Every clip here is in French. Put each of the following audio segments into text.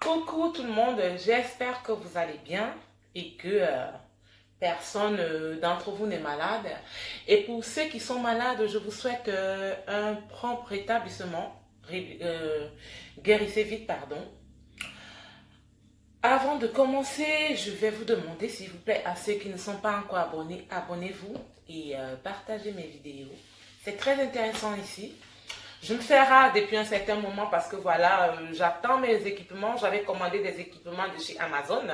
Coucou tout le monde, j'espère que vous allez bien et que personne d'entre vous n'est malade. Et pour ceux qui sont malades, je vous souhaite un prompt rétablissement. Guérissez vite, pardon. Avant de commencer, je vais vous demander, s'il vous plaît, à ceux qui ne sont pas encore abonnés, abonnez-vous et partagez mes vidéos. C'est très intéressant ici. Je me fais rare depuis un certain moment parce que voilà, j'attends mes équipements. J'avais commandé des équipements de chez Amazon.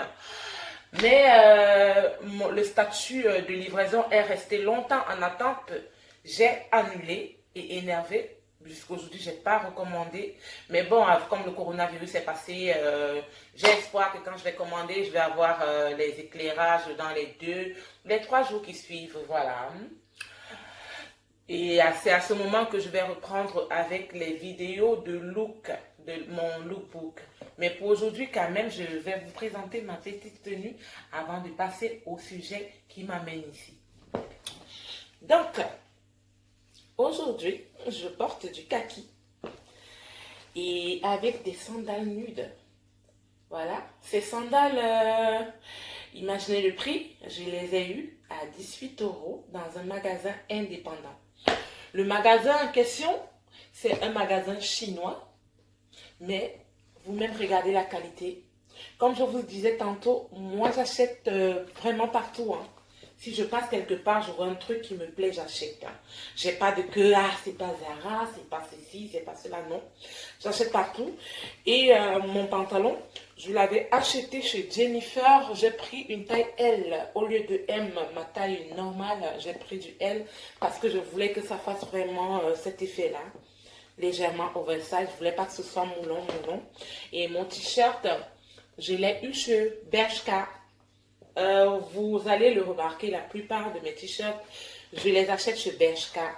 Mais le statut de livraison est resté longtemps en attente. J'ai annulé et énervé. Jusqu'aujourd'hui, je n'ai pas recommandé. Mais bon, comme le coronavirus est passé, j'ai espoir que quand je vais commander, je vais avoir les éclairages dans les 3 jours qui suivent. Voilà. Et c'est à ce moment que je vais reprendre avec les vidéos de look, de mon lookbook. Mais pour aujourd'hui, quand même, je vais vous présenter ma petite tenue avant de passer au sujet qui m'amène ici. Donc, aujourd'hui, je porte du kaki et avec des sandales nudes. Voilà, ces sandales, imaginez le prix, je les ai eues à 18 € dans un magasin indépendant. Le magasin en question, c'est un magasin chinois, mais vous-même regardez la qualité. Comme je vous disais tantôt, moi j'achète vraiment partout. Hein. Si je passe quelque part, je vois un truc qui me plaît, j'achète. Hein. J'ai pas de que, c'est pas Zara, c'est pas ceci, c'est pas cela, non. J'achète partout. Et mon pantalon, je l'avais acheté chez Jennifer. J'ai pris une taille L au lieu de M, ma taille normale. J'ai pris du L parce que je voulais que ça fasse vraiment cet effet-là. Légèrement oversize. Je voulais pas que ce soit moulon. Et mon t-shirt, je l'ai eu chez Bershka. Vous allez le remarquer, la plupart de mes t-shirts, je les achète chez Bershka.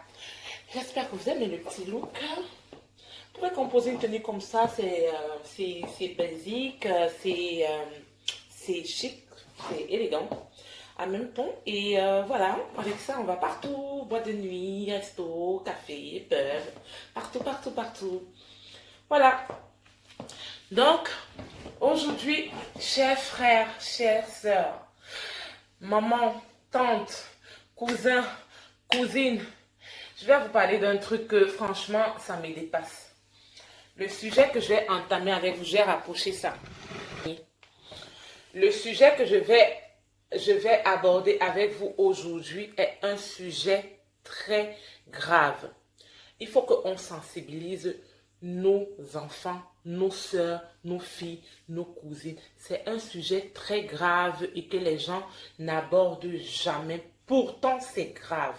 J'espère que vous aimez le petit look. Vous pouvez composer une tenue comme ça, c'est basique, c'est chic, c'est élégant en même temps. Et voilà, avec ça, on va partout, boîte de nuit, resto, café, pub, partout. Voilà. Donc, aujourd'hui, chers frères, chères sœurs, maman, tante, cousin, cousine, je vais vous parler d'un truc que franchement, ça me dépasse. Le sujet que je vais entamer avec vous, j'ai rapproché ça. Le sujet que je vais aborder avec vous aujourd'hui est un sujet très grave. Il faut qu'on sensibilise nos enfants, nos sœurs, nos filles, nos cousines. C'est un sujet très grave et que les gens n'abordent jamais. Pourtant, c'est grave.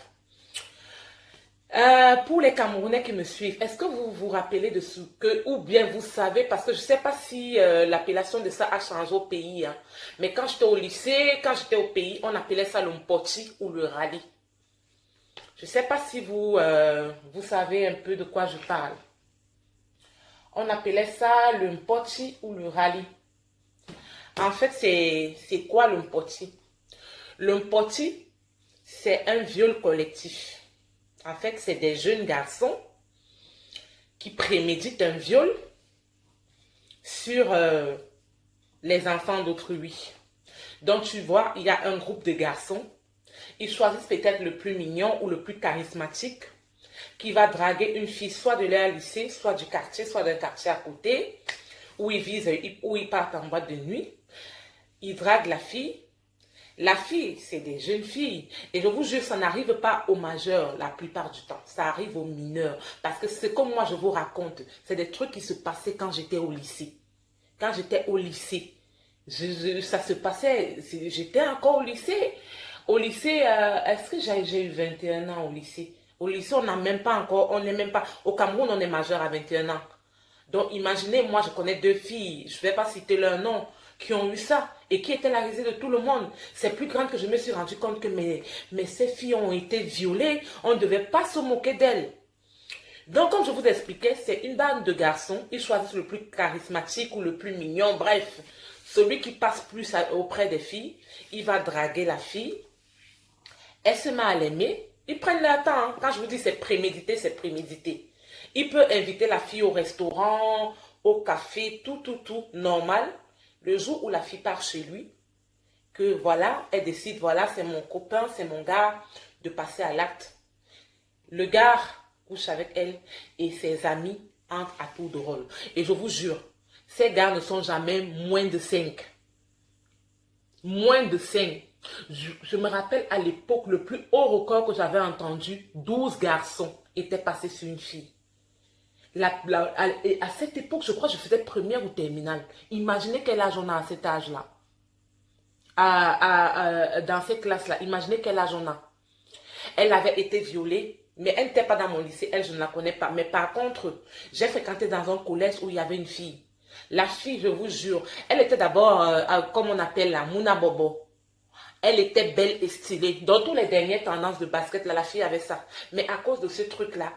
Pour les Camerounais qui me suivent, est-ce que vous vous rappelez de ce que, ou bien vous savez, parce que je ne sais pas si l'appellation de ça a changé au pays, hein, mais quand j'étais au lycée, quand j'étais au pays, on appelait ça le mpoti ou le rallye. Je ne sais pas si vous savez un peu de quoi je parle. On appelait ça le mpoti ou le rallye. En fait, c'est quoi le mpoti? Le mpoti, c'est un viol collectif. En fait, c'est des jeunes garçons qui préméditent un viol sur les enfants d'autrui. Donc, tu vois, il y a un groupe de garçons. Ils choisissent peut-être le plus mignon ou le plus charismatique qui va draguer une fille soit de leur lycée, soit du quartier, soit d'un quartier à côté, où ils partent en boîte de nuit. Ils draguent la fille. La fille, c'est des jeunes filles. Et je vous jure, ça n'arrive pas aux majeurs la plupart du temps. Ça arrive aux mineurs. Parce que c'est comme moi, je vous raconte. C'est des trucs qui se passaient quand j'étais au lycée. Quand j'étais au lycée, ça se passait. J'étais encore au lycée. Au lycée, est-ce que j'ai eu 21 ans au lycée? Au lycée, on n'a même pas encore, on n'est même pas. Au Cameroun, on est majeur à 21 ans. Donc, imaginez, moi, je connais 2 filles, je ne vais pas citer leur nom, qui ont eu ça et qui étaient la risée de tout le monde. C'est plus grande que je me suis rendu compte que ces filles ont été violées. On ne devait pas se moquer d'elles. Donc, comme je vous expliquais, c'est une bande de garçons. Ils choisissent le plus charismatique ou le plus mignon. Bref, celui qui passe plus auprès des filles, il va draguer la fille. Elle se met à l'aimer. Ils prennent leur temps. Hein. Quand je vous dis c'est prémédité, c'est prémédité. Il peut inviter la fille au restaurant au café, tout, normal. Le jour où la fille part chez lui, que voilà, elle décide, voilà, c'est mon copain, c'est mon gars, de passer à l'acte. Le gars couche avec elle et ses amis entrent à tour de rôle. Et je vous jure, ces gars ne sont jamais moins de 5. Moins de 5. Je me rappelle à l'époque, le plus haut record que j'avais entendu, 12 garçons étaient passés sur une fille. À cette époque, je crois que je faisais première ou terminale. Imaginez quel âge on a à cet âge-là. Dans cette classe-là, imaginez quel âge on a. Elle avait été violée, mais elle n'était pas dans mon lycée, elle, je ne la connais pas. Mais par contre, j'ai fréquenté dans un collège où il y avait une fille. La fille, je vous jure, elle était d'abord, comme on appelle la Mouna Bobo. Elle était belle et stylée. Dans toutes les dernières tendances de basket, là, la fille avait ça. Mais à cause de ce truc-là,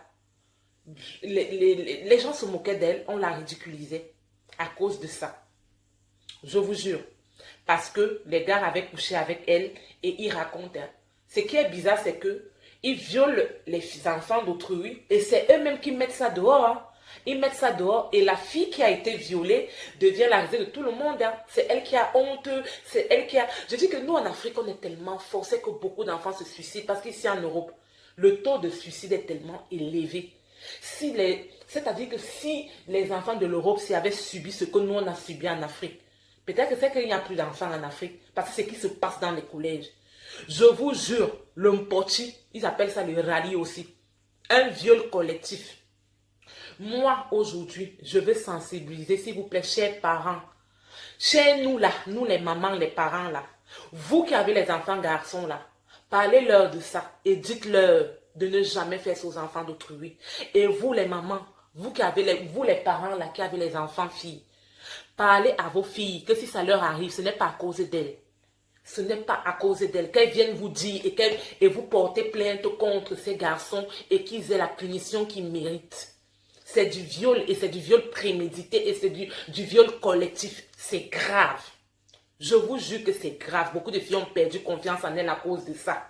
les gens se moquaient d'elle, on la ridiculisait à cause de ça. Je vous jure. Parce que les gars avaient couché avec elle et ils racontent. Hein. Ce qui est bizarre, c'est que ils violent les enfants d'autrui et c'est eux-mêmes qui mettent ça dehors. Hein. Ils mettent ça dehors et la fille qui a été violée devient la risée de tout le monde. Hein. C'est elle qui a honte, c'est elle qui a... Je dis que nous en Afrique, on est tellement forcés que beaucoup d'enfants se suicident parce qu'ici en Europe, le taux de suicide est tellement élevé. C'est-à-dire que si les enfants de l'Europe avaient subi ce que nous on a subi en Afrique, peut-être que c'est qu'il n'y a plus d'enfants en Afrique parce que c'est ce qui se passe dans les collèges. Je vous jure, le mpoti, ils appellent ça le rallye aussi. Un viol collectif. Moi, aujourd'hui, je veux sensibiliser, s'il vous plaît, chers parents. Chez nous, là, nous les mamans, les parents, là. Vous qui avez les enfants garçons, là, parlez-leur de ça et dites-leur de ne jamais faire ça aux enfants d'autrui. Et vous, les mamans, vous les parents, là, qui avez les enfants filles, parlez à vos filles que si ça leur arrive, ce n'est pas à cause d'elles. Ce n'est pas à cause d'elles. Qu'elles viennent vous dire et vous portez plainte contre ces garçons et qu'ils aient la punition qu'ils méritent. C'est du viol et c'est du viol prémédité et c'est du viol collectif. C'est grave. Je vous jure que c'est grave. Beaucoup de filles ont perdu confiance en elles à cause de ça.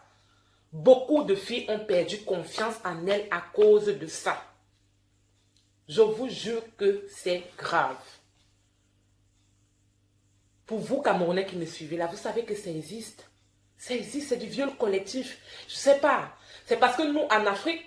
Beaucoup de filles ont perdu confiance en elles à cause de ça. Je vous jure que c'est grave. Pour vous, Camerounais qui me suivez là, vous savez que ça existe. Ça existe, c'est du viol collectif. Je ne sais pas. C'est parce que nous, en Afrique,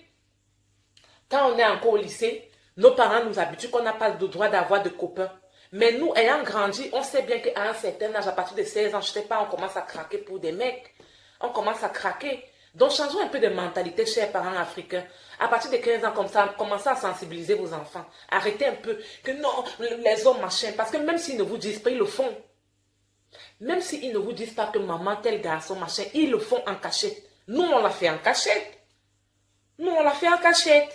quand on est encore au lycée, nos parents nous habituent qu'on n'a pas le droit d'avoir de copains. Mais nous, ayant grandi, on sait bien qu'à un certain âge, à partir de 16 ans, je ne sais pas, on commence à craquer pour des mecs. On commence à craquer. Donc, changeons un peu de mentalité, chers parents africains. À partir de 15 ans, comme ça, commencez à sensibiliser vos enfants. Arrêtez un peu. Que non, les hommes, machin. Parce que même s'ils ne vous disent pas, ils le font. Même s'ils ne vous disent pas que maman, tel garçon, machin, ils le font en cachette. Nous, on l'a fait en cachette. Nous, on l'a fait en cachette.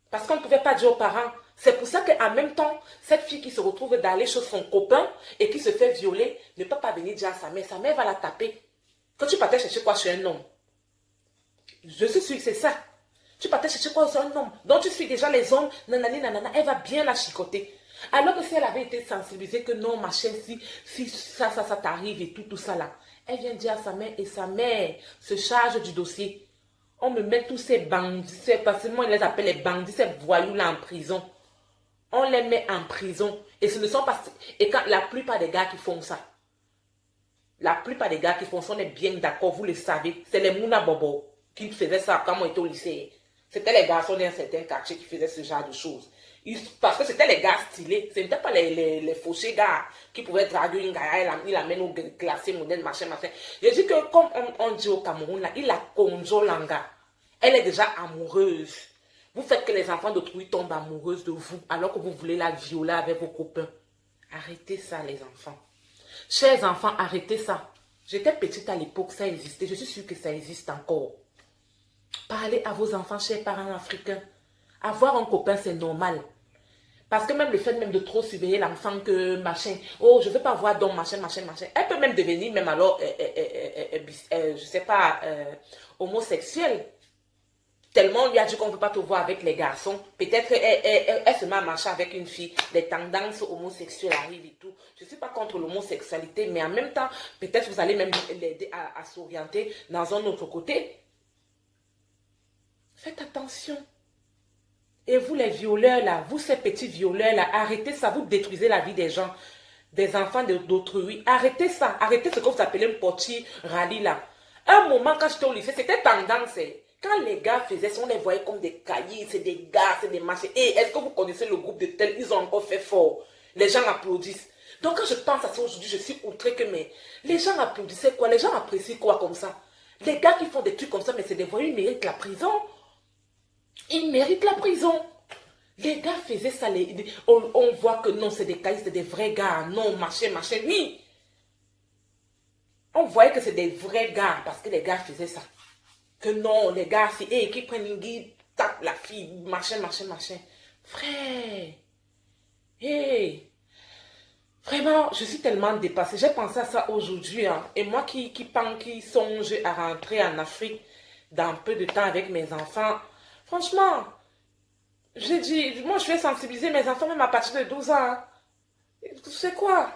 Parce qu'on ne pouvait pas dire aux parents. C'est pour ça qu'en même temps, cette fille qui se retrouve d'aller chez son copain et qui se fait violer, ne peut pas venir dire à sa mère. Sa mère va la taper. Quand tu partais chercher quoi chez un homme? Je suis sûre que c'est ça. Tu partais chercher quoi chez un homme? Donc tu suis déjà les hommes, nanani, nanana, elle va bien la chicoter. Alors que si elle avait été sensibilisée que non, ma chérie, si ça t'arrive et tout ça là, elle vient dire à sa mère et sa mère se charge du dossier. On me met tous ces bandits, parce que moi, on les appelle les bandits, ces voyous là en prison. On les met en prison. Et ce ne sont pas... Et quand la plupart des gars qui font ça, la plupart des gars qui font ça, on est bien d'accord, vous le savez, c'est les Mouna Bobo qui faisaient ça quand on était au lycée. C'était les garçons d'un certain quartier qui faisaient ce genre de choses. Parce que c'était les gars stylés. Ce n'était pas les fauchés gars qui pouvaient draguer une gars, il l'amène au classé modèle, machin. Je dis que comme on dit au Cameroun, là, il a conjolanga. Elle est déjà amoureuse. Vous faites que les enfants d'autrui tombent amoureuses de vous alors que vous voulez la violer avec vos copains. Arrêtez ça, les enfants. Chers enfants, arrêtez ça. J'étais petite à l'époque, ça existait. Je suis sûre que ça existe encore. Parlez à vos enfants, chers parents africains. Avoir un copain, c'est normal. Parce que même le fait même de trop surveiller l'enfant que machin, oh, je ne veux pas voir donc machin. Elle peut même devenir même alors, je sais pas, homosexuelle. Tellement on lui a dit qu'on ne veut pas te voir avec les garçons. Peut-être elle se met à marcher avec une fille. Les tendances homosexuelles arrivent et tout. Je ne suis pas contre l'homosexualité, mais en même temps, peut-être vous allez même l'aider à s'orienter dans un autre côté. Faites attention. Et vous les violeurs là, vous ces petits violeurs là, arrêtez ça, vous détruisez la vie des gens, des enfants d'autrui. Arrêtez ça, arrêtez ce que vous appelez un portier rallye là. Un moment quand j'étais au lycée, c'était tendance. Quand les gars faisaient ça, on les voyait comme des cahiers, c'est des gars, c'est des machins. Et est-ce que vous connaissez le groupe de tel? Ils ont encore fait fort. Les gens applaudissent. Donc quand je pense à ça aujourd'hui, je suis outrée que mais les gens applaudissaient quoi? Les gens apprécient quoi comme ça? Les gars qui font des trucs comme ça, mais c'est des voyous, ils méritent la prison. Ils méritent la prison. Les gars faisaient ça, on voit que non, c'est des cahiers, c'est des vrais gars. Non, machin, machin, oui. On voyait que c'est des vrais gars parce que les gars faisaient ça. Que non, les gars, c'est eux qui prennent une guide, tapent la fille, machin, machin, machin. Frère, hey, vraiment, je suis tellement dépassée. J'ai pensé à ça aujourd'hui. Hein. Et moi qui songe à rentrer en Afrique dans peu de temps avec mes enfants, franchement, j'ai dit, moi je vais sensibiliser mes enfants même à partir de 12 ans. Hein. C'est quoi?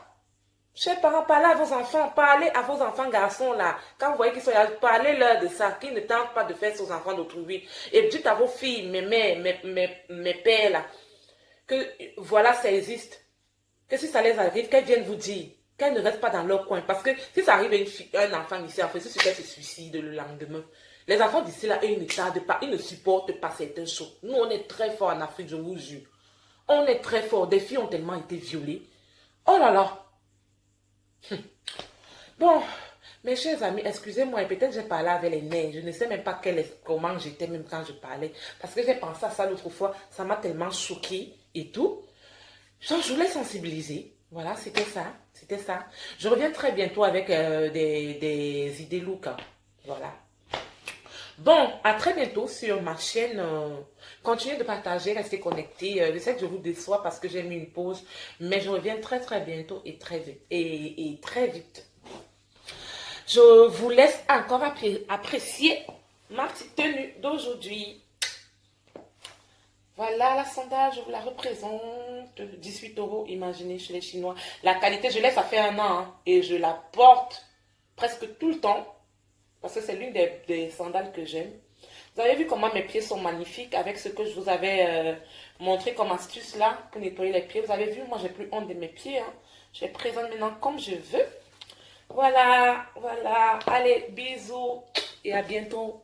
Chers parents, parlez à vos enfants, parlez à vos enfants garçons là. Quand vous voyez qu'ils sont là, parlez-leur de ça, qu'ils ne tentent pas de faire ça aux enfants d'autrui. Et dites à vos filles, mes mères, mes pères là, que voilà, ça existe. Que si ça les arrive, qu'elles viennent vous dire, qu'elles ne restent pas dans leur coin. Parce que si ça arrive à un enfant ici, après, c'est sûr qu'elle se suicide le lendemain. Les enfants d'ici là, ils ne tardent pas, ils ne supportent pas certaines choses. Nous, on est très forts en Afrique, je vous jure. On est très forts. Des filles ont tellement été violées. Oh là là. Bon, mes chers amis, excusez-moi, peut-être j'ai parlé avec les nerfs. Je ne sais même pas comment j'étais même quand je parlais. Parce que j'ai pensé à ça l'autre fois. Ça m'a tellement choqué et tout. Genre, je voulais sensibiliser. Voilà, c'était ça. C'était ça. Je reviens très bientôt avec des idées look. Hein. Voilà. Bon, à très bientôt sur ma chaîne. Continuez de partager, restez connectés. Je sais que je vous déçois parce que j'ai mis une pause. Mais je reviens très très bientôt et très vite. Et très vite. Je vous laisse encore apprécier ma petite tenue d'aujourd'hui. Voilà la sandale, je vous la représente. 18 € imaginez, chez les Chinois. La qualité, je laisse, ça fait 1 an. Hein, et je la porte presque tout le temps. Parce que c'est l'une des sandales que j'aime. Vous avez vu comment mes pieds sont magnifiques avec ce que je vous avais montré comme astuce là pour nettoyer les pieds. Vous avez vu, moi j'ai plus honte de mes pieds. Hein. Je les présente maintenant comme je veux. Voilà, voilà. Allez, bisous et à bientôt.